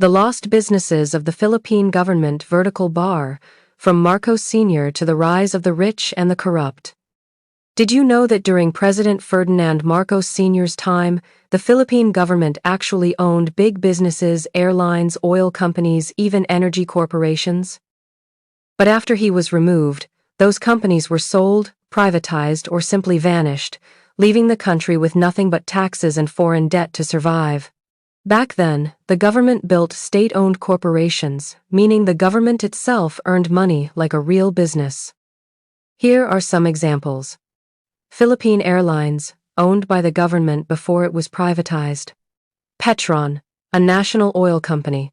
The Lost Businesses of the Philippine Government Vertical Bar, from Marcos Sr. to the Rise of the Rich and the Corrupt. Did you know that during President Ferdinand Marcos Sr.'s time, the Philippine government actually owned big businesses, airlines, oil companies, even energy corporations? But after he was removed, those companies were sold, privatized, or simply vanished, leaving the country with nothing but taxes and foreign debt to survive. Back then, the government built state-owned corporations, meaning the government itself earned money like a real business. Here are some examples. Philippine Airlines, owned by the government before it was privatized. Petron, a national oil company.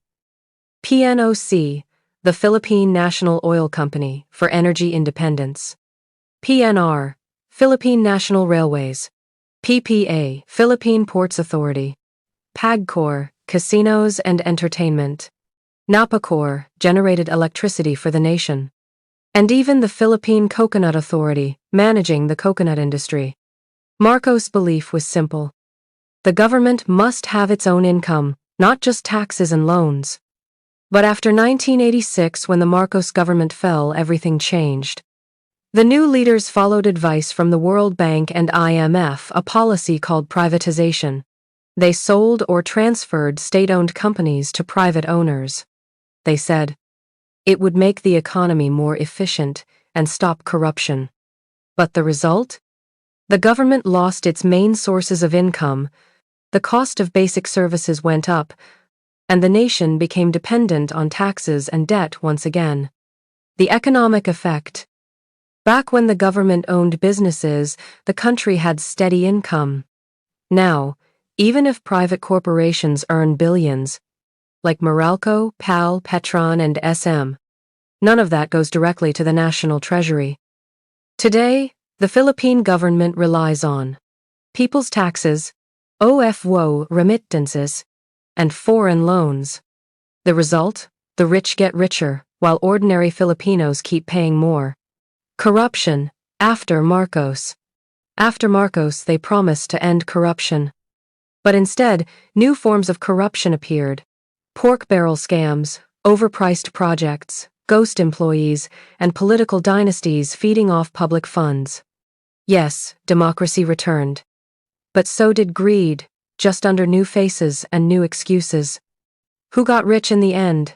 PNOC, the Philippine National Oil Company, for energy independence. PNR, Philippine National Railways. PPA, Philippine Ports Authority. PAGCOR, casinos and entertainment. NAPACOR, generated electricity for the nation. And even the Philippine Coconut Authority, managing the coconut industry. Marcos' belief was simple. The government must have its own income, not just taxes and loans. But after 1986, when the Marcos government fell, everything changed. The new leaders followed advice from the World Bank and IMF, a policy called privatization. They sold or transferred state-owned companies to private owners. They said it would make the economy more efficient and stop corruption. But the result? The government lost its main sources of income, the cost of basic services went up, and the nation became dependent on taxes and debt once again. The economic effect. Back when the government owned businesses, the country had steady income. Now, even if private corporations earn billions, like Meralco, PAL, Petron, and SM, none of that goes directly to the national treasury. Today, the Philippine government relies on people's taxes, OFWO remittances, and foreign loans. The result? The rich get richer, while ordinary Filipinos keep paying more. Corruption. After Marcos, they promised to end corruption. But instead, new forms of corruption appeared. Pork barrel scams, overpriced projects, ghost employees, and political dynasties feeding off public funds. Yes, democracy returned. But so did greed, just under new faces and new excuses. Who got rich in the end?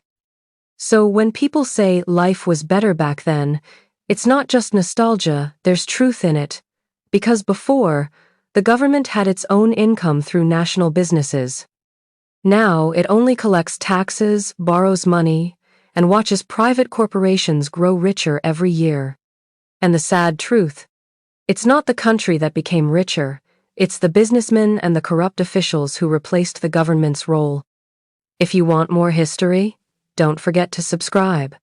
So when people say life was better back then, it's not just nostalgia, there's truth in it. Because before, the government had its own income through national businesses. Now it only collects taxes, borrows money, and watches private corporations grow richer every year. And the sad truth? It's not the country that became richer, it's the businessmen and the corrupt officials who replaced the government's role. If you want more history, don't forget to subscribe.